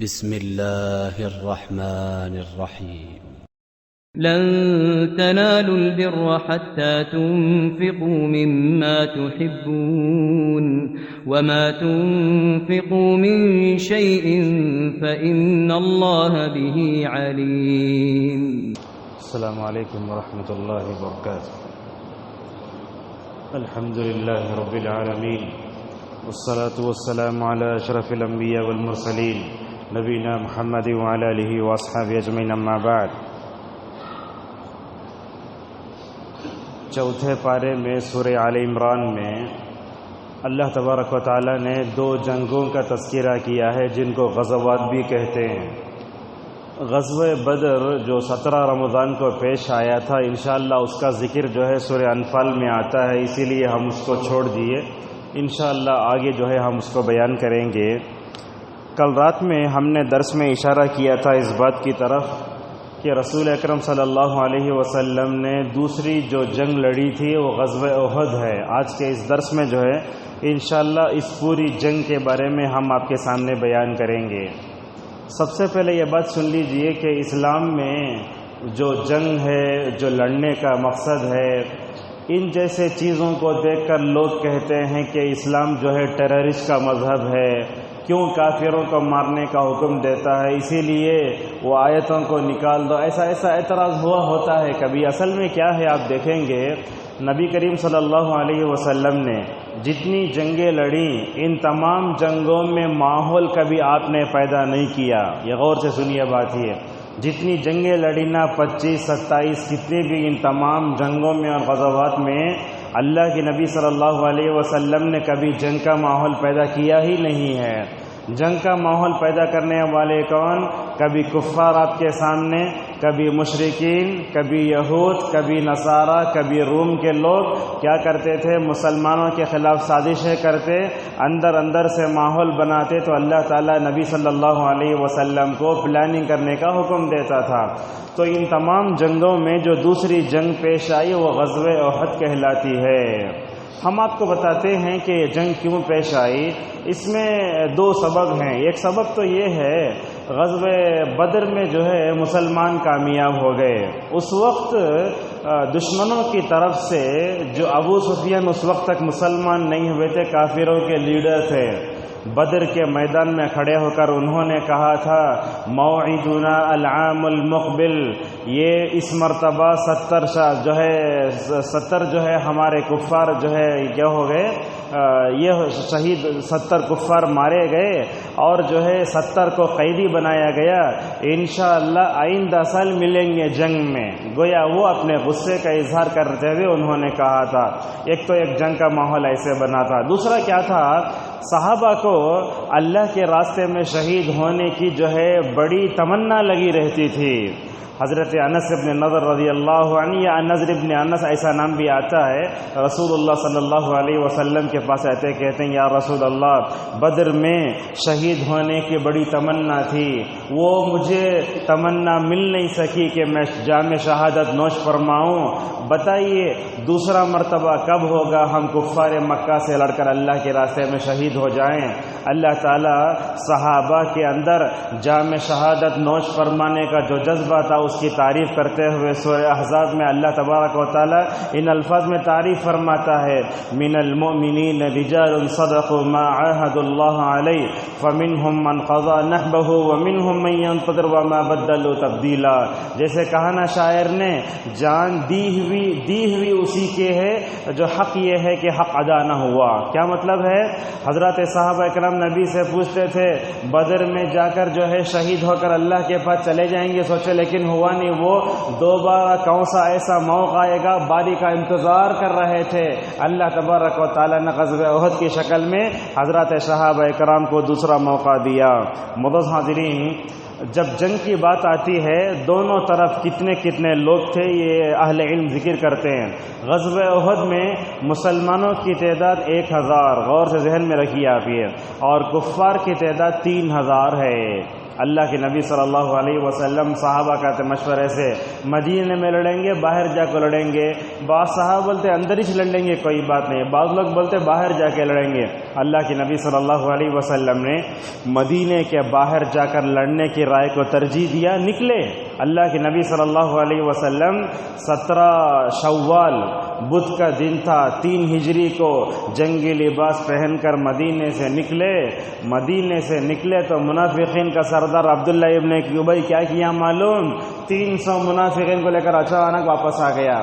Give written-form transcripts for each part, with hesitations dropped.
بسم الله الرحمن الرحيم. لن تنالوا البر حتى تنفقوا مما تحبون وما تنفقوا من شيء فإن الله به عليم. السلام عليكم ورحمة الله وبركاته. الحمد لله رب العالمين والصلاة والسلام على أشرف الأنبياء والمرسلين نبینا محمد وعلى آلہ واصحابہ اجمعین اما بعد. چوتھے پارے میں سورہ آل عمران میں اللہ تبارک و تعالی نے دو جنگوں کا تذکرہ کیا ہے جن کو غزوات بھی کہتے ہیں. غزوہ بدر جو 17 رمضان کو پیش آیا تھا، انشاءاللہ اس کا ذکر جو ہے سورہ انفال میں آتا ہے، اسی لیے ہم اس کو چھوڑ دیے. انشاءاللہ آگے جو ہے ہم اس کو بیان کریں گے. کل رات میں ہم نے درس میں اشارہ کیا تھا اس بات کی طرف کہ رسول اکرم صلی اللہ علیہ وسلم نے دوسری جو جنگ لڑی تھی وہ غزوہ احد ہے. آج کے اس درس میں جو ہے انشاءاللہ اس پوری جنگ کے بارے میں ہم آپ کے سامنے بیان کریں گے. سب سے پہلے یہ بات سن لیجئے کہ اسلام میں جو جنگ ہے، جو لڑنے کا مقصد ہے، ان جیسے چیزوں کو دیکھ کر لوگ کہتے ہیں کہ اسلام جو ہے ٹیررسٹ کا مذہب ہے، کیوں کافروں کو مارنے کا حکم دیتا ہے، اسی لیے وہ آیتوں کو نکال دو، ایسا اعتراض ہوا ہوتا ہے کبھی. اصل میں کیا ہے آپ دیکھیں گے، نبی کریم صلی اللہ علیہ وسلم نے جتنی جنگیں لڑیں ان تمام جنگوں میں ماحول کبھی آپ نے پیدا نہیں کیا. یہ غور سے سنیے بات یہ، جتنی جنگیں لڑی نا 25 27 کتنے بھی، ان تمام جنگوں میں اور غزوات میں اللہ کے نبی صلی اللہ علیہ وسلم نے کبھی جنگ کا ماحول پیدا کیا ہی نہیں ہے. جنگ کا ماحول پیدا کرنے والے کون؟ کبھی کفار آپ کے سامنے، کبھی مشرکین، کبھی یہود، کبھی نصارہ، کبھی روم کے لوگ کیا کرتے تھے؟ مسلمانوں کے خلاف سازشیں کرتے، اندر سے ماحول بناتے، تو اللہ تعالیٰ نبی صلی اللہ علیہ وسلم کو پلاننگ کرنے کا حکم دیتا تھا. تو ان تمام جنگوں میں جو دوسری جنگ پیش آئی وہ غزوہ احد کہلاتی ہے. ہم آپ کو بتاتے ہیں کہ یہ جنگ کیوں پیش آئی. اس میں دو سبب ہیں. ایک سبب تو یہ ہے، غزوہ بدر میں جو ہے مسلمان کامیاب ہو گئے. اس وقت دشمنوں کی طرف سے جو ابو سفیان اس وقت تک مسلمان نہیں ہوئے تھے، کافروں کے لیڈر تھے، بدر کے میدان میں کھڑے ہو کر انہوں نے کہا تھا موعدنا العام المقبل، یہ اس مرتبہ 70 جو ہے ہمارے کفار جو ہے کیا ہو گئے، یہ شہید 70 کفار مارے گئے اور جو ہے 70 کو قیدی بنایا گیا. انشاءاللہ آئندہ سال ملیں گے جنگ میں. گویا وہ اپنے غصے کا اظہار کرتے ہوئے انہوں نے کہا تھا. ایک تو ایک جنگ کا ماحول ایسے بنا تھا. دوسرا کیا تھا، صحابہ کو اللہ کے راستے میں شہید ہونے کی جو ہے بڑی تمنا لگی رہتی تھی. حضرت انس ابن نضر رضی اللہ عنہ یا نضر ابن انس ایسا نام بھی آتا ہے، رسول اللہ صلی اللہ علیہ وسلم کے پاس آتے، کہتے ہیں یا رسول اللہ بدر میں شہید ہونے کی بڑی تمنا تھی، وہ مجھے تمنا مل نہیں سکی کہ میں جام شہادت نوش فرماؤں. بتائیے دوسرا مرتبہ کب ہوگا ہم کفار مکہ سے لڑ کر اللہ کے راستے میں شہید ہو جائیں. اللہ تعالیٰ صحابہ کے اندر جام شہادت نوش فرمانے کا جو جذبہ تھا اس کی تعریف کرتے ہوئے سورہ احزاب میں اللہ تبارک و تعالی ان الفاظ میں تعریف فرماتا ہے من المؤمنین رجال صدقوا ما عاهدوا الله علیہ فمنهم من قضى نحبه ومنهم من ينتظر وما بدلوا تبدیلا. جیسے کہا نا شاعر نے، جان دی ہوئی اسی کے ہے جو حق یہ ہے کہ حق ادا نہ ہوا. کیا مطلب ہے؟ حضرات صحابہ کرام نبی سے پوچھتے تھے بدر میں جا کر جو ہے شہید ہو کر اللہ کے پاس چلے جائیں گے، سوچے لیکن ہوا نہیں. وہ دوبارہ کون سا ایسا موقع آئے گا، باری کا انتظار کر رہے تھے. اللہ تبارک و تعالی نے غزوہ احد کی شکل میں حضرات صحابہ کرام کو دوسرا موقع دیا. معزز حاضرین، جب جنگ کی بات آتی ہے دونوں طرف کتنے کتنے لوگ تھے یہ اہل علم ذکر کرتے ہیں۔ غزوہ احد میں مسلمانوں کی تعداد 1000، غور سے ذہن میں رکھیے آپ یہ، اور کفار کی تعداد 3000 ہے۔ اللہ کے نبی صلی اللہ علیہ وسلم صحابہ کہتے مشورے سے مدینے میں لڑیں گے باہر جا کے لڑیں گے، بعض صحابہ بولتے اندر ہی لڑیں گے کوئی بات نہیں، بعض لوگ بولتے باہر جا کے لڑیں گے۔ اللہ کے نبی صلی اللہ علیہ وسلم نے مدینے کے باہر جا کر لڑنے کی رائے کو ترجیح دیا، نکلے۔ اللہ کے نبی صلی اللہ علیہ وسلم 17 شوال بدھ کا دن تھا 3 ہجری کو جنگی لباس پہن کر مدینے سے نکلے۔ مدینے سے نکلے تو منافقین کا سردار عبداللہ ابن ابی کیا کیا معلوم، 300 منافقین کو لے کر اچانک واپس آ گیا۔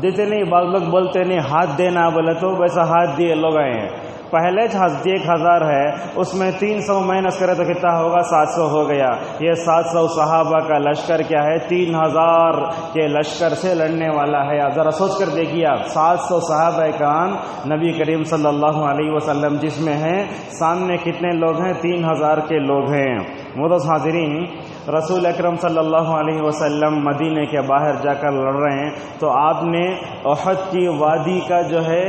دیتے نہیں، بعض لوگ بولتے نہیں ہاتھ دینا، بولے تو ویسا ہاتھ دیے لوگ آئے ہیں۔ پہلے 1000 ہے، اس میں 300 مائنس کرے تو کتنا ہوگا، 700 ہو گیا۔ یہ 700 صحابہ کا لشکر کیا ہے، 3000 کے لشکر سے لڑنے والا ہے۔ آپ ذرا سوچ کر دیکھیے، آپ 700 صحابہ کرام نبی کریم صلی اللہ علیہ وسلم جس میں ہیں، سامنے کتنے لوگ ہیں، 3000 کے لوگ ہیں۔ معزز حاضرین، رسول اکرم صلی اللہ علیہ وسلم مدینے کے باہر جا کر لڑ رہے ہیں تو آپ نے احد کی وادی کا جو ہے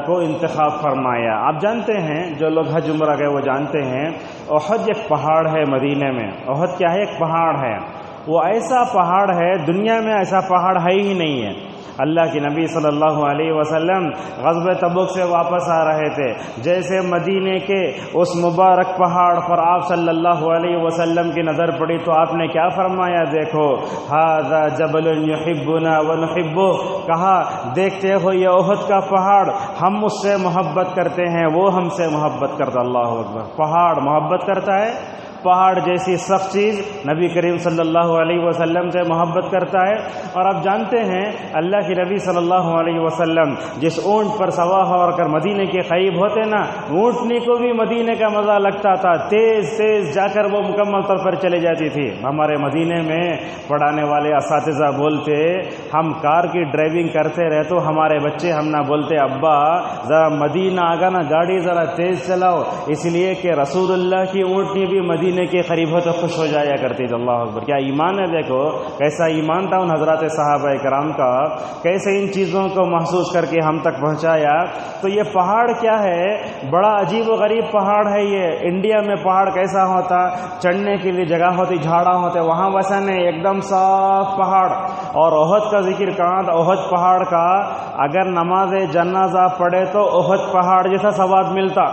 کو انتخاب فرمایا۔ آپ جانتے ہیں، جو لوگ حج عمرہ گئے وہ جانتے ہیں، احد ایک پہاڑ ہے مدینے میں۔ احد کیا ہے، ایک پہاڑ ہے۔ وہ ایسا پہاڑ ہے، دنیا میں ایسا پہاڑ ہے ہی نہیں ہے۔ اللہ کے نبی صلی اللہ علیہ وسلم غزوہ تبوک سے واپس آ رہے تھے، جیسے مدینے کے اس مبارک پہاڑ پر آپ صلی اللہ علیہ وسلم کی نظر پڑی تو آپ نے کیا فرمایا، دیکھو ھذا جبل یحبنا ونحبہ، کہا دیکھتے ہو یہ احد کا پہاڑ، ہم اس سے محبت کرتے ہیں، وہ ہم سے محبت کرتا۔ اللہ اکبر، پہاڑ محبت کرتا ہے، پہاڑ جیسی سخت چیز نبی کریم صلی اللہ علیہ وسلم سے محبت کرتا ہے۔ اور آپ جانتے ہیں اللہ کے نبی صلی اللہ علیہ وسلم جس اونٹ پر سوار ہو کر مدینے کے قریب ہوتے نا، اونٹنی کو بھی مدینے کا مزہ لگتا تھا، تیز تیز جا کر وہ مکمل طور پر چلے جاتی تھی۔ ہمارے مدینے میں پڑھانے والے اساتذہ بولتے، ہم کار کی ڈرائیونگ کرتے رہے تو ہمارے بچے ہم نہ بولتے ابا ذرا مدینہ آگا نا گاڑی ذرا تیز چلاؤ، اس لیے کہ رسول اللہ کی اونٹنی بھی مدینے کے قریب ہو تو خوش ہو جایا کرتی تھی۔ اللہ اکبر، کیا ایمان ہے، دیکھو کیسا ایمان تھا ان حضرات صحابہ کرام کا، کیسے ان چیزوں کو محسوس کر کے ہم تک پہنچایا۔ تو یہ پہاڑ کیا ہے، بڑا عجیب و غریب پہاڑ ہے یہ۔ انڈیا میں پہاڑ کیسا ہوتا، چڑھنے کے لیے جگہ ہوتی، جھاڑا ہوتے، وہاں ویسا نہیں، ایک دم صاف پہاڑ۔ اور احد کا ذکر کہاں، احد پہاڑ کا اگر نماز جنازہ پڑھے تو احد پہاڑ جیسا ثواب ملتا،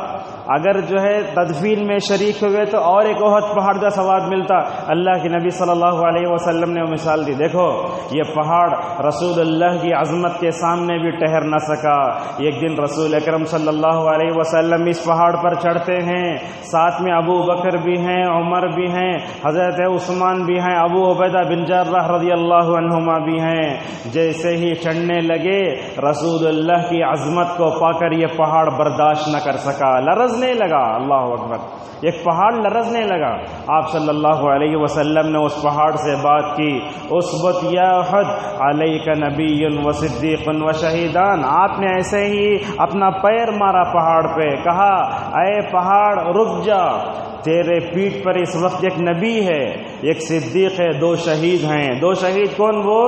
اگر جو ہے تدفین میں شریک ہوئے تو اور ایک احد پہاڑ کا ثواب ملتا۔ اللہ کے نبی صلی اللہ علیہ وسلم نے مثال دی، دیکھو یہ پہاڑ رسول اللہ کی عظمت کے سامنے بھی ٹھہر نہ سکا۔ ایک دن رسول اکرم صلی اللہ علیہ وسلم اس پہاڑ پر چڑھتے ہیں، ساتھ میں ابو بکر بھی ہیں، عمر بھی ہیں، حضرت عثمان بھی ہیں، ابو عبیدہ بن جراح رضی اللہ عنہما بھی ہیں۔ جیسے ہی چڑھنے لگے رسول اللہ کی عظمت کو پا کر یہ پہاڑ برداشت نہ کر سکا، لرزنے لگا۔ اللہ اکبر، ایک پہاڑ لرزنے لگا۔ آپ صلی اللہ علیہ وسلم نے اس پہاڑ سے بات کی، اثبت یا احد علیک نبی و صدیق و شہیدان۔ آپ نے ایسے ہی اپنا پیر مارا پہاڑ پہ، کہا اے پہاڑ رک جا، تیرے پیٹھ پر اس وقت ایک نبی ہے، ایک صدیق ہے، 2 شہید ہیں۔ 2 شہید کون؟ وہ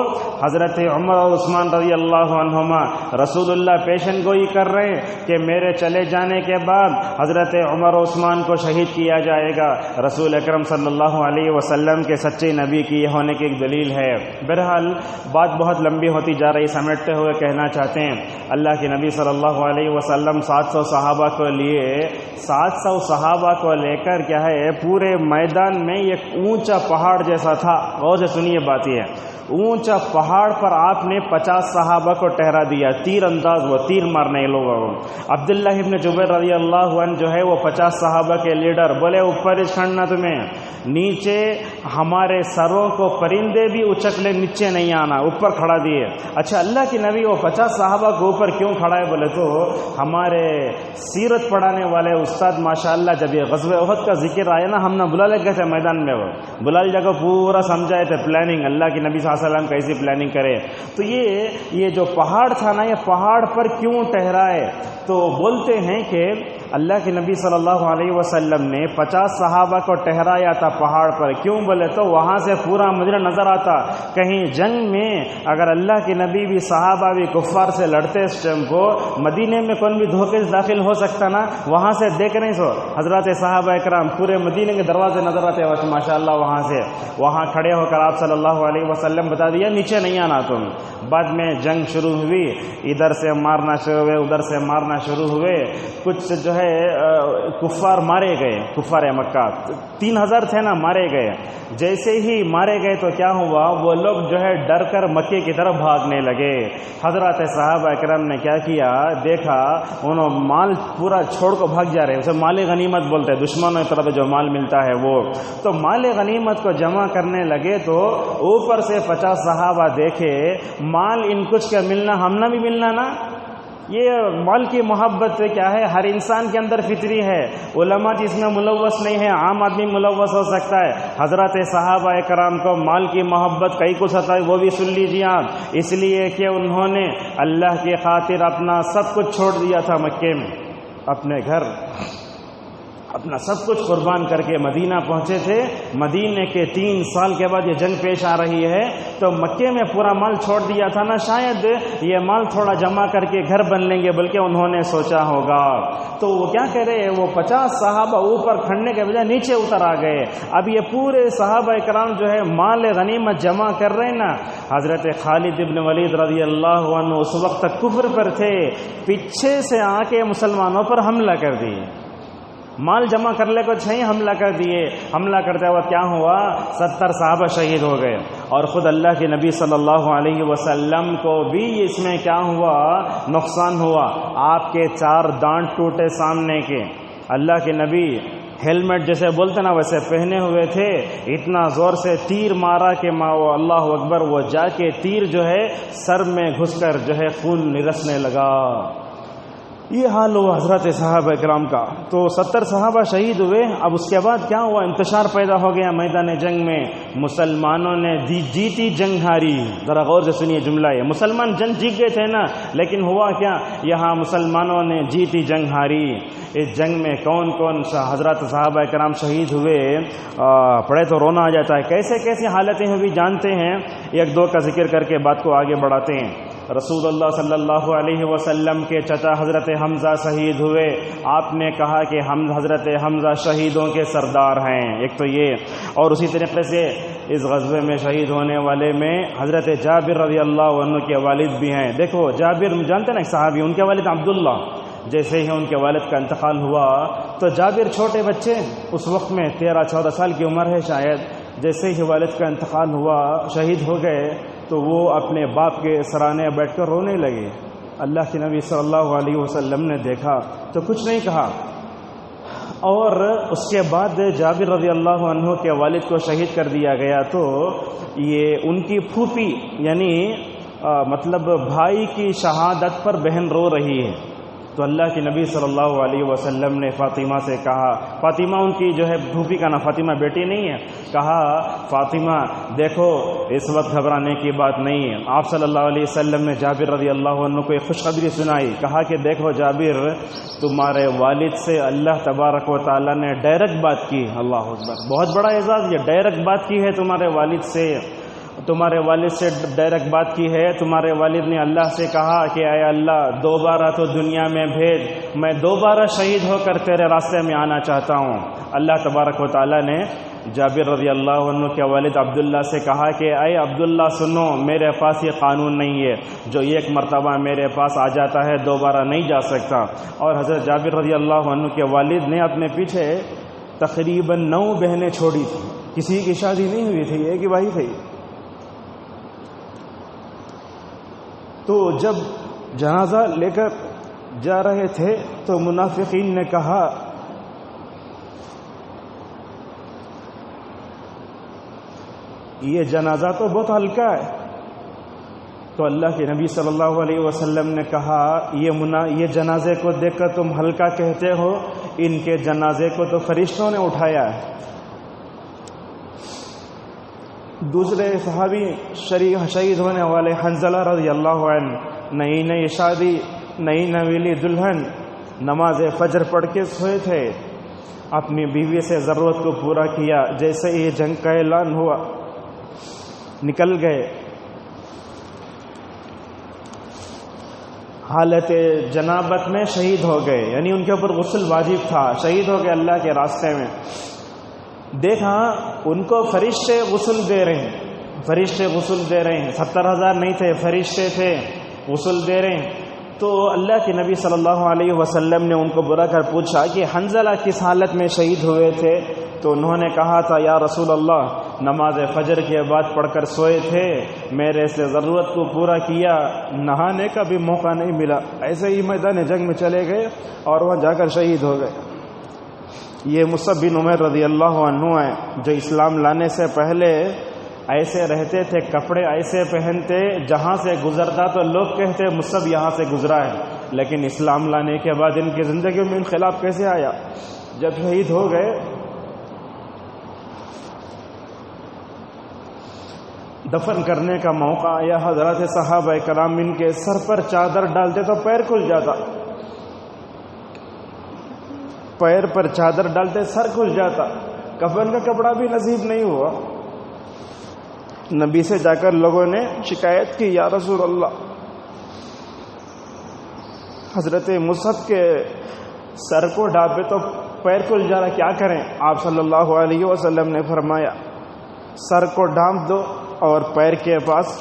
حضرت عمر اور عثمان رضی اللہ عنہما۔ رسول اللہ پیشن گوئی کر رہے ہیں کہ میرے چلے جانے کے بعد حضرت عمر اور عثمان کو شہید کیا جائے گا۔ رسول اکرم صلی اللہ علیہ وسلم کے سچے نبی کی یہ ہونے کی ایک دلیل ہے۔ بہرحال بات بہت لمبی ہوتی جا رہی، سمیٹتے ہوئے کہنا چاہتے ہیں اللہ کے نبی صلی اللہ علیہ وسلم 700 صحابہ کو لیے، 700 صحابہ کو لے کر کیا ہے پورے میدان میں ایک اونچا پہاڑ جیسا تھا۔ غور سے سنیے بات یہ ہے، اونچا پہاڑ پر آپ نے 50 صحابہ کو ٹھہرا دیا، تیر انداز، وہ تیر مارنے لوگوں کو۔ عبداللہ ابن جبیر رضی اللہ عنہ جو ہے وہ 50 صحابہ کے لیڈر، بولے اوپر چڑھنا تمہیں، نیچے ہمارے سروں کو پرندے بھی اچک لے، نیچے نہیں آنا، اوپر کھڑا دیے۔ اچھا اللہ کی نبی وہ 50 صحابہ کو اوپر کیوں کھڑا ہے بولے تو ہمارے سیرت پڑھانے والے استاد ماشاءاللہ جب یہ غزوہ احد کا ذکر آیا نا، ہم نے بلا لے گئے تھے میدان میں، وہ بلا لے جا کر پورا سمجھائے تھے پلاننگ، اللہ کی نبی صلی اللہ علیہ وسلم کیسی پلاننگ کرے۔ تو یہ جو پہاڑ تھا نا، یہ پہاڑ پر کیوں ٹھہرائے؟ تو بولتے ہیں کہ اللہ کے نبی صلی اللہ علیہ وسلم نے 50 صحابہ کو ٹھہرایا تھا پہاڑ پر. کیوں بولے تو وہاں سے پورا مدینہ نظر آتا. کہیں جنگ میں اگر اللہ کے نبی بھی صحابہ بھی کفار سے لڑتے اس ٹائم کو مدینے میں کون بھی دھوکے سے داخل ہو سکتا نا. وہاں سے دیکھ نہیں سو حضرات صحابہ اکرام پورے مدینے کے دروازے نظر آتے ہیں ماشاء اللہ. وہاں کھڑے ہو کر آپ صلی اللہ علیہ وسلم بتا دیا نیچے نہیں آنا تم. بعد میں جنگ شروع ہوئی, ادھر سے مارنا شروع ہوئے ادھر سے مارنا شروع ہوئے. کچھ جو ہے کفار مارے گئے, کفار مکہ 3000 تھے نا, مارے گئے. جیسے ہی مارے گئے تو کیا ہوا, وہ لوگ جو ہے ڈر کر مکے کی طرف بھاگنے لگے. حضرات صحابہ اکرام نے کیا کیا, دیکھا انہوں مال پورا چھوڑ کو بھاگ جا رہے. اسے مال غنیمت بولتے ہیں, دشمنوں کی طرف جو مال ملتا ہے وہ. تو مال غنیمت کو جمع کرنے لگے تو اوپر سے 50 صحابہ دیکھے مال ان کچھ کا ملنا ہم نہ بھی ملنا نا. یہ مال کی محبت کیا ہے, ہر انسان کے اندر فطری ہے. علماء اس میں ملوث نہیں ہے, عام آدمی ملوث ہو سکتا ہے. حضرات صحابہ کرام کو مال کی محبت کئی کچھ ہوتا ہے, وہ بھی سن لیجیے آپ. اس لیے کہ انہوں نے اللہ کی خاطر اپنا سب کچھ چھوڑ دیا تھا مکے میں, اپنے گھر اپنا سب کچھ قربان کر کے مدینہ پہنچے تھے. مدینے کے 3 سال کے بعد یہ جنگ پیش آ رہی ہے تو مکے میں پورا مال چھوڑ دیا تھا نا, شاید یہ مال تھوڑا جمع کر کے گھر بن لیں گے بلکہ انہوں نے سوچا ہوگا. تو وہ کیا کہہ رہے, وہ 50 صحابہ اوپر کھڑنے کے بجائے نیچے اتر آ گئے. اب یہ پورے صحابہ کرام جو ہے مال غنیمت جمع کر رہے ہیں نا. حضرت خالد ابن ولید رضی اللہ عنہ اس وقت تک کفر پر تھے, پیچھے سے آ کے مسلمانوں پر حملہ کر دی. مال جمع کر لے کو چھئی حملہ کر دیے. حملہ کرتے وقت کیا ہوا, 70 صحابہ شہید ہو گئے. اور خود اللہ کے نبی صلی اللہ علیہ وسلم کو بھی اس میں کیا ہوا, نقصان ہوا. آپ کے 4 دانت ٹوٹے سامنے کے. اللہ کے نبی ہیلمٹ جیسے بولتے نا ویسے پہنے ہوئے تھے. اتنا زور سے تیر مارا کہ اللہ اکبر, وہ جا کے تیر جو ہے سر میں گھس کر جو ہے خون نرسنے لگا. یہ حال ہوا حضرت صحابہ کرام کا. تو 70 صحابہ شہید ہوئے. اب اس کے بعد کیا ہوا, انتشار پیدا ہو گیا میدان جنگ میں. مسلمانوں نے جیتی جنگ ہاری. ذرا غور سے سنیے جملہ, یہ مسلمان جنگ جیت گئے تھے نا, لیکن ہوا کیا, یہاں مسلمانوں نے جیتی جنگ ہاری. اس جنگ میں کون کون حضرت صحابہ کرام شہید ہوئے, پڑھے تو رونا آ جاتا ہے. کیسے کیسی حالتیں ہوئی جانتے ہیں, 1-2 کا ذکر کر کے بات کو آگے بڑھاتے ہیں. رسول اللہ صلی اللہ علیہ وسلم کے چچا حضرت حمزہ شہید ہوئے. آپ نے کہا کہ حضرت حمزہ شہیدوں کے سردار ہیں, ایک تو یہ. اور اسی طریقے سے اس غزوے میں شہید ہونے والے میں حضرت جابر رضی اللہ عنہ کے والد بھی ہیں. دیکھو جابر جانتے ہیں نا صحابی, ان کے والد عبداللہ. جیسے ہی ان کے والد کا انتقال ہوا تو جابر چھوٹے بچے, اس وقت میں 13-14 سال کی عمر ہے شاید. جیسے ہی والد کا انتقال ہوا, شہید ہو گئے, تو وہ اپنے باپ کے سرانے بیٹھ کر رونے لگے. اللہ کے نبی صلی اللہ علیہ وسلم نے دیکھا تو کچھ نہیں کہا. اور اس کے بعد جابر رضی اللہ عنہ کے والد کو شہید کر دیا گیا. تو یہ ان کی پھوپھی یعنی مطلب بھائی کی شہادت پر بہن رو رہی ہے. تو اللہ کے نبی صلی اللہ علیہ وسلم نے فاطمہ سے کہا, فاطمہ ان کی جو ہے پھوپھی کا نام, فاطمہ بیٹی نہیں ہے, کہا فاطمہ دیکھو اس وقت گھبرانے کی بات نہیں ہے. آپ صلی اللہ علیہ وسلم نے جابر رضی اللہ عنہ کو ایک خوشخبری سنائی. کہا کہ دیکھو جابر, تمہارے والد سے اللہ تبارک و تعالیٰ نے ڈائریکٹ بات کی. اللہ اکبر, بہت بڑا اعزاز, یہ ڈائریکٹ بات کی ہے تمہارے والد سے. تمہارے والد سے ڈائریکٹ بات کی ہے. تمہارے والد نے اللہ سے کہا کہ اے اللہ دوبارہ تو دنیا میں بھیج, میں دوبارہ شہید ہو کر تیرے راستے میں آنا چاہتا ہوں. اللہ تبارک و تعالیٰ نے جابر رضی اللہ عنہ کے والد عبداللہ سے کہا کہ اے عبداللہ سنو, میرے پاس یہ قانون نہیں ہے, جو ایک مرتبہ میرے پاس آ جاتا ہے دوبارہ نہیں جا سکتا. اور حضرت جابر رضی اللہ عنہ کے والد نے اپنے پیچھے تقریباً 9 بہنیں چھوڑی تھی. کسی کی شادی نہیں ہوئی تھی, ایک ہی بھائی تھے. تو جب جنازہ لے کر جا رہے تھے تو منافقین نے کہا یہ جنازہ تو بہت ہلکا ہے. تو اللہ کے نبی صلی اللہ علیہ وسلم نے کہا یہ جنازے کو دیکھ کر تم ہلکا کہتے ہو, ان کے جنازے کو تو فرشتوں نے اٹھایا ہے. دوسرے صحابی شہید ہونے والے حنظلہ رضی اللہ عنہ, نئی نئی شادی, نئی نویلی دلہن, نماز فجر پڑھ کے سوئے تھے، اپنی بیوی سے ضرورت کو پورا کیا، جیسے ہی جنگ کا اعلان ہوا نکل گئے، حالت جنابت میں شہید ہو گئے، یعنی ان کے اوپر غسل واجب تھا، شہید ہو گئے اللہ کے راستے میں۔ دیکھا ان کو فرشتے غسل دے رہے ہیں، فرشتے غسل دے رہے ہیں، 70,000 نہیں تھے، فرشتے تھے غسل دے رہے ہیں۔ تو اللہ کے نبی صلی اللہ علیہ وسلم نے ان کو بلا کر پوچھا کہ حنظلہ کس حالت میں شہید ہوئے تھے؟ تو انہوں نے کہا تھا یا رسول اللہ نماز فجر کے بعد پڑھ کر سوئے تھے، میرے سے ضرورت کو پورا کیا، نہانے کا بھی موقع نہیں ملا، ایسے ہی میدان جنگ میں چلے گئے اور وہاں جا کر شہید ہو گئے۔ یہ مصعب بن عمیر رضی اللہ عنہ ہیں جو اسلام لانے سے پہلے ایسے رہتے تھے، کپڑے ایسے پہنتے، جہاں سے گزرتا تو لوگ کہتے مصعب یہاں سے گزرا ہے، لیکن اسلام لانے کے بعد ان کی زندگی میں انقلاب کیسے آیا؟ جب شہید ہو گئے دفن کرنے کا موقع آیا، حضرات صحابہ کرام ان کے سر پر چادر ڈالتے تو پیر کھل جاتا، پیر پر چادر ڈالتے سر کھل جاتا، کفن کا کپڑا بھی نصیب نہیں ہوا۔ نبی سے جا کر لوگوں نے شکایت کی یا رسول اللہ حضرت مصعب کے سر کو ڈھانپے تو پیر کھل جا رہا، کیا کریں؟ آپ صلی اللہ علیہ وسلم نے فرمایا سر کو ڈھانپ دو اور پیر کے پاس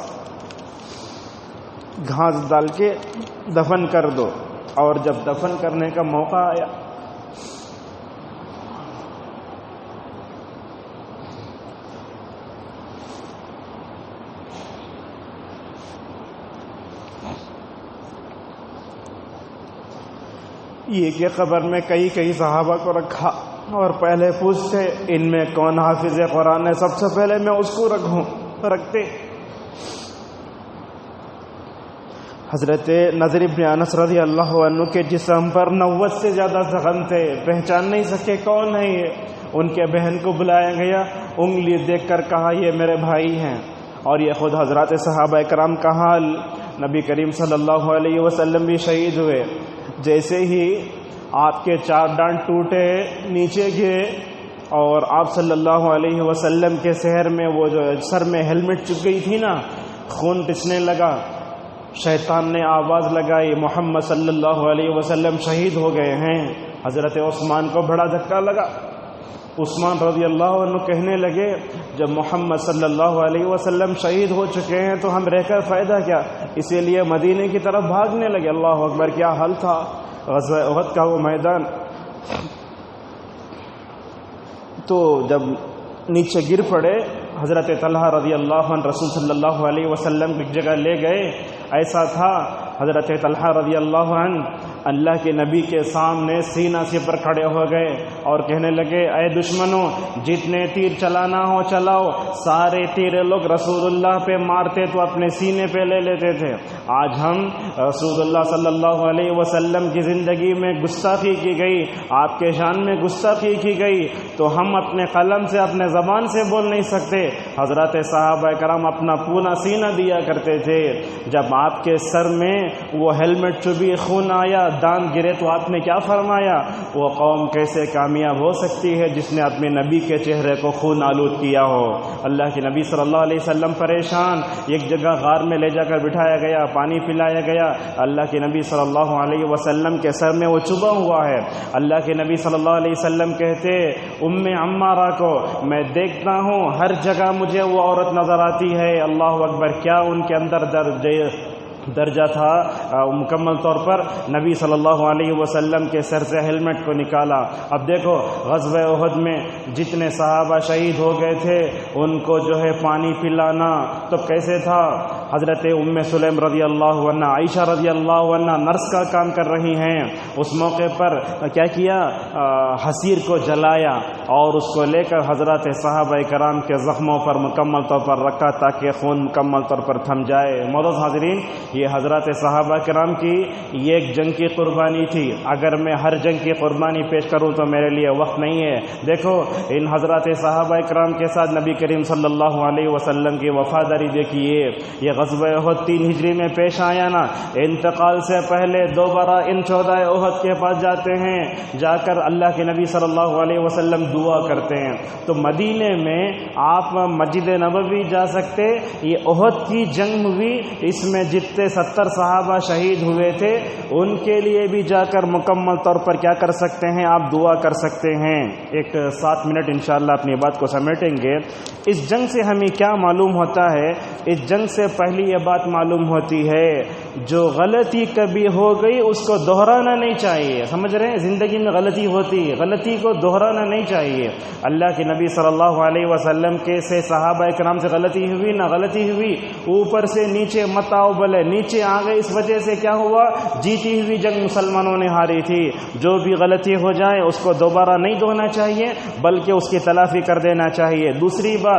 گھاس ڈال کے دفن کر دو۔ اور جب دفن کرنے کا موقع آیا یہ کہ قبر میں کئی صحابہ کو رکھا اور پہلے پوچھتے ان میں کون حافظ قرآن ہے، سب سے پہلے میں اس کو رکھتے۔ حضرت نضر بن انس رضی اللہ عنہ کے جسم پر 90 سے زیادہ زخم تھے، پہچان نہیں سکے کون ہے یہ۔ ان کے بہن کو بلایا گیا، انگلی دیکھ کر کہا یہ میرے بھائی ہیں۔ اور یہ خود حضرات صحابہ کرام کا حال، نبی کریم صلی اللہ علیہ وسلم بھی شہید ہوئے، جیسے ہی آپ کے 4 ڈانٹ ٹوٹے نیچے گئے اور آپ صلی اللہ علیہ وسلم کے سحر میں وہ جو سر میں ہیلمٹ چپ گئی تھی نا، خون ٹچنے لگا، شیطان نے آواز لگائی محمد صلی اللہ علیہ وسلم شہید ہو گئے ہیں۔ حضرت عثمان کو بڑا دھکا لگا، عثمان رضی اللہ عنہ کہنے لگے جب محمد صلی اللہ علیہ وسلم شہید ہو چکے ہیں تو ہم رہ کر فائدہ کیا، اسی لیے مدینے کی طرف بھاگنے لگے۔ اللہ اکبر، کیا حل تھا غزوہ احد کا وہ میدان۔ تو جب نیچے گر پڑے حضرت طلحہ رضی اللہ عنہ رسول صلی اللہ علیہ وسلم کی جگہ لے گئے۔ ایسا تھا حضرت طلحہ رضی اللہ عنہ اللہ کے نبی کے سامنے سینہ سے پر کھڑے ہو گئے اور کہنے لگے اے دشمنوں، جتنے تیر چلانا ہو چلاؤ، سارے تیر لوگ رسول اللہ پہ مارتے تو اپنے سینے پہ لے لیتے تھے، آج ہم رسول اللہ صلی اللہ علیہ وسلم کی زندگی میں گستاخی کی گئی، آپ کے شان میں گستاخی کی گئی تو ہم اپنے قلم سے اپنے زبان سے بول نہیں سکتے۔ حضرات صحابہ کرام اپنا پورا سینہ دیا کرتے تھے۔ جب آپ کے سر میں وہ ہیلمٹ چبھی، خون آیا، دان گرے تو آپ نے کیا فرمایا؟ وہ قوم کیسے کامیاب ہو سکتی ہے جس نے اپنے نبی کے چہرے کو خون آلود کیا ہو؟ اللہ کے نبی صلی اللہ علیہ وسلم پریشان، ایک جگہ غار میں لے جا کر بٹھایا گیا، پانی پلایا گیا، اللہ کے نبی صلی اللہ علیہ وسلم کے سر میں وہ چبھا ہوا ہے۔ اللہ کے نبی صلی اللہ علیہ وسلم کہتے ام عمارہ کو میں دیکھتا ہوں ہر جگہ مجھے وہ عورت نظر آتی ہے۔ اللہ اکبر، کیا ان کے اندر درجہ تھا۔ مکمل طور پر نبی صلی اللہ علیہ وسلم کے سر سے ہیلمٹ کو نکالا۔ اب دیکھو غزوہ احد میں جتنے صحابہ شہید ہو گئے تھے ان کو جو ہے پانی پلانا تو کیسے تھا؟ حضرت ام سلیم رضی اللہ عنہ، عائشہ رضی اللہ عنہ نرس کا کام کر رہی ہیں، اس موقع پر کیا کیا؟ حصیر کو جلایا اور اس کو لے کر حضرات صحابہ کرام کے زخموں پر مکمل طور پر رکھا تاکہ خون مکمل طور پر تھم جائے۔ معزز حاضرین، یہ حضرات صحابہ کرام کی یہ ایک جنگ کی قربانی تھی۔ اگر میں ہر جنگ کی قربانی پیش کروں تو میرے لیے وقت نہیں ہے۔ دیکھو ان حضرات صحابہ کرام کے ساتھ نبی کریم صلی اللہ علیہ وسلم کی وفاداری دیکھیے، یہ یہ غزوہ احد 3 ہجری میں پیش آیا نا، انتقال سے پہلے دوبارہ ان 14 احد کے پاس جاتے ہیں، جا کر اللہ کے نبی صلی اللہ علیہ وسلم دعا کرتے ہیں۔ تو مدینے میں آپ مسجد نبوی جا سکتے، یہ احد کی جنگ ہوئی، اس میں جتنے 70 صحابہ شہید ہوئے تھے ان کے لیے بھی جا کر مکمل طور پر کیا کر سکتے ہیں، آپ دعا کر سکتے ہیں۔ ایک 7 منٹ انشاءاللہ اپنی بات کو سمیٹیں گے۔ اس جنگ سے ہمیں کیا معلوم ہوتا ہے؟ اس جنگ سے پہلی یہ بات معلوم ہوتی ہے، جو غلطی کبھی ہو گئی اس کو دہرانا نہیں چاہیے۔ سمجھ رہے ہیں؟ زندگی میں غلطی ہوتی ہے، غلطی کو دہرانا نہیں چاہیے۔ اللہ کے نبی صلی اللہ علیہ وسلم کے سے صحابہ کرام سے غلطی ہوئی نہ غلطی ہوئی، اوپر سے نیچے مت آؤ بلے، نیچے آ گئے، اس وجہ سے کیا ہوا؟ جیتی ہوئی جنگ مسلمانوں نے ہاری تھی۔ جو بھی غلطی ہو جائے اس کو دوبارہ نہیں دہرانا چاہیے، بلکہ اس کی تلافی کر دینا چاہیے۔ دوسری بات،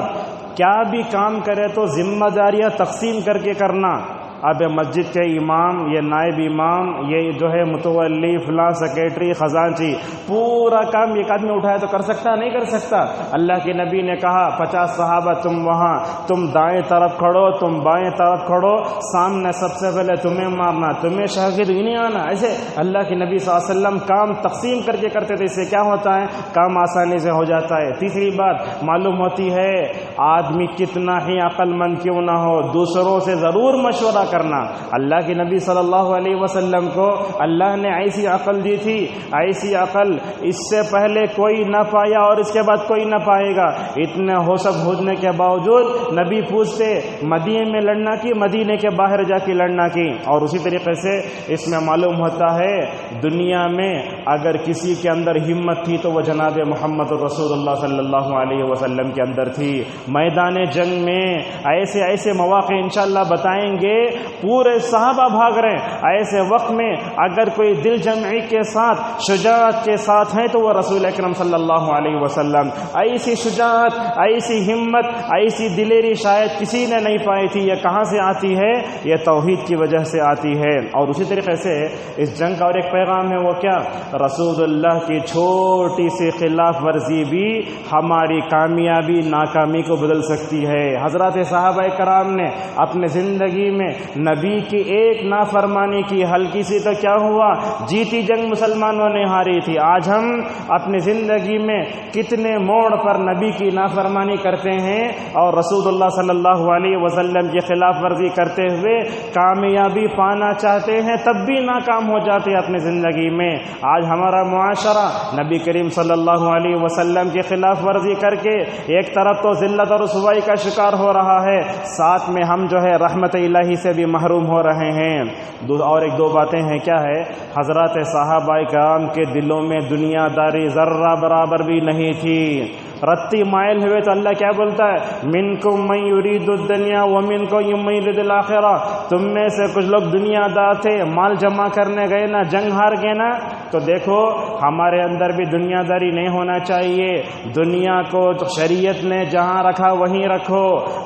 کیا بھی کام کرے تو ذمہ داریاں تقسیم کر کے کرنا۔ اب مسجد کے امام، یہ نائب امام، یہ جو ہے متولی، فلاں سیکریٹری، خزانچی، پورا کام ایک آدمی اٹھایا تو کر سکتا؟ نہیں کر سکتا۔ اللہ کے نبی نے کہا 50 صحابہ تم وہاں، تم دائیں طرف کھڑو، تم بائیں طرف کھڑو، سامنے سب سے پہلے تمہیں مارنا، تمہیں شاگرد نہیں آنا۔ ایسے اللہ کے نبی صلی اللہ علیہ وسلم کام تقسیم کر کے کرتے تھے، اس سے کیا ہوتا ہے؟ کام آسانی سے ہو جاتا ہے۔ تیسری بات معلوم ہوتی ہے، آدمی کتنا ہی عقل مند کیوں نہ ہو، دوسروں سے ضرور مشورہ کرنا۔ اللہ کے نبی صلی اللہ علیہ وسلم کو اللہ نے ایسی عقل دی تھی، ایسی عقل اس سے پہلے کوئی نہ پایا اور اس کے بعد کوئی نہ پائے گا۔ اتنے ہونے کے باوجود نبی پوچھتے مدینے میں لڑنا کی، مدینے کے باہر جا کے لڑنا کی۔ اور اسی طریقے سے اس میں معلوم ہوتا ہے، دنیا میں اگر کسی کے اندر ہمت تھی تو وہ جناب محمد رسول اللہ صلی اللہ علیہ وسلم کے اندر تھی۔ میدان جنگ میں ایسے ایسے مواقع انشاءاللہ بتائیں گے، پورے صحابہ بھاگ رہے ہیں، ایسے وقت میں اگر کوئی دل جمعی کے ساتھ، شجاعت کے ساتھ ہیں تو وہ رسول اکرم صلی اللہ علیہ وسلم۔ ایسی شجاعت، ایسی ہمت، ایسی دلیری شاید کسی نے نہیں پائی تھی۔ یہ کہاں سے آتی ہے؟ یہ توحید کی وجہ سے آتی ہے۔ اور اسی طریقے سے اس جنگ کا اور ایک پیغام ہے، وہ کیا؟ رسول اللہ کی چھوٹی سی خلاف ورزی بھی ہماری کامیابی ناکامی کو بدل سکتی ہے۔ حضرات صحابہ کرام نے اپنے زندگی میں نبی کی ایک نافرمانی کی، ہلکی سی تو کیا ہوا؟ جیتی جنگ مسلمانوں نے ہاری تھی۔ آج ہم اپنی زندگی میں کتنے موڑ پر نبی کی نافرمانی کرتے ہیں اور رسول اللہ صلی اللہ علیہ وسلم کی خلاف ورزی کرتے ہوئے کامیابی پانا چاہتے ہیں، تب بھی ناکام ہو جاتے ہیں اپنی زندگی میں۔ آج ہمارا معاشرہ نبی کریم صلی اللہ علیہ وسلم کی خلاف ورزی کر کے ایک طرف تو ذلت اور رسوائی کا شکار ہو رہا ہے، ساتھ میں ہم جو ہے رحمت الہی سے بھی محروم ہو رہے ہیں۔ اور ایک دو باتیں ہیں، کیا ہے؟ حضرات صحابہ کرام کے دلوں میں دنیا داری ذرہ برابر بھی نہیں تھی۔ رتی مائل ہوئے تو اللہ کیا بولتا ہے؟ منکم من یرید الدنیا ومنکم من یرید الآخرہ۔ تم میں سے کچھ لوگ دنیا دار تھے، مال جمع کرنے گئے نا، جنگ ہار گئے نا۔ تو دیکھو ہمارے اندر بھی دنیا داری نہیں ہونا چاہیے۔ دنیا کو شریعت نے جہاں رکھا وہیں رکھو،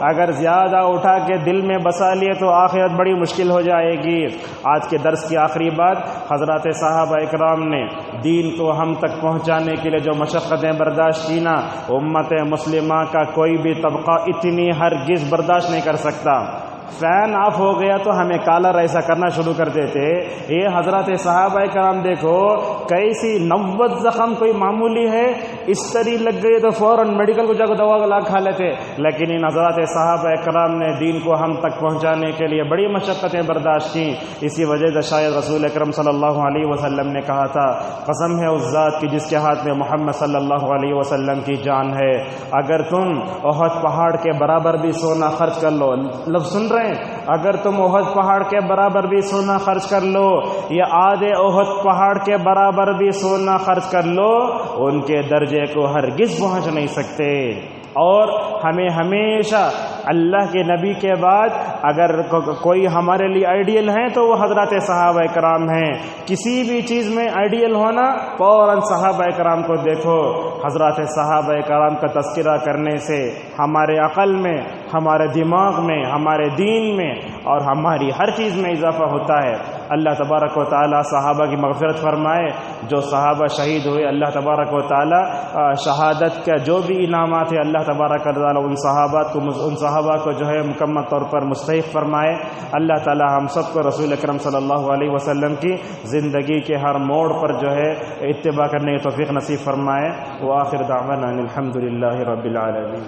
اگر زیادہ اٹھا کے دل میں بسا لیے تو آخرت بڑی مشکل ہو جائے گی۔ آج کے درس کی آخری بات، حضرات صحابہ اکرام نے دین کو ہم تک پہنچانے کے لیے جو مشقتیں برداشت کی نا، امت مسلمہ کا کوئی بھی طبقہ اتنی ہرگز برداشت نہیں کر سکتا۔ فین آف ہو گیا تو ہمیں کالر ایسا کرنا شروع کر دیتے۔ یہ حضرات صحابہ کرام دیکھو کیسی 90 زخم کوئی معمولی ہے، استری لگ گئی تو فوراً میڈیکل کو جا کے دوا لا کھا لیتے، لیکن ان حضرات صحابہ کرام نے دین کو ہم تک پہنچانے کے لیے بڑی مشقتیں برداشت کی۔ اسی وجہ سے شاید رسول اکرم صلی اللہ علیہ وسلم نے کہا تھا، قسم ہے اس ذات کی جس کے ہاتھ میں محمد صلی اللہ علیہ وسلم کی جان ہے، اگر تم احد پہاڑ کے برابر بھی سونا خرچ کر لو، لفظ سن رہے ہیں، اگر تم احد پہاڑ کے برابر بھی سونا خرچ کر لو یا آدھے احد پہاڑ کے برابر بھی سونا خرچ کر لو، ان کے درجے کو ہرگز پہنچ نہیں سکتے۔ اور ہمیں ہمیشہ اللہ کے نبی کے بعد اگر کوئی ہمارے لیے آئیڈیل ہیں تو وہ حضرات صحابہ کرام ہیں۔ کسی بھی چیز میں آئیڈیل ہونا، فوراً صحابہ کرام کو دیکھو۔ حضرات صحابہ کرام کا تذکرہ کرنے سے ہمارے عقل میں، ہمارے دماغ میں، ہمارے دین میں اور ہماری ہر چیز میں اضافہ ہوتا ہے۔ اللہ تبارک و تعالی صحابہ کی مغفرت فرمائے۔ جو صحابہ شہید ہوئے، اللہ تبارک و تعالی شہادت کا جو بھی انعامات ہے، اللہ تبارک و تعالی ان صحابہ کو جو ہے مکمل طور پر مستحق مستحق فرمائے۔ اللہ تعالی ہم سب کو رسول اکرم صلی اللہ علیہ وسلم کی زندگی کے ہر موڑ پر جو ہے اتباع کرنے کی توفیق نصیب فرمائے۔ وآخر دعوانا الحمد للہ رب العالمین۔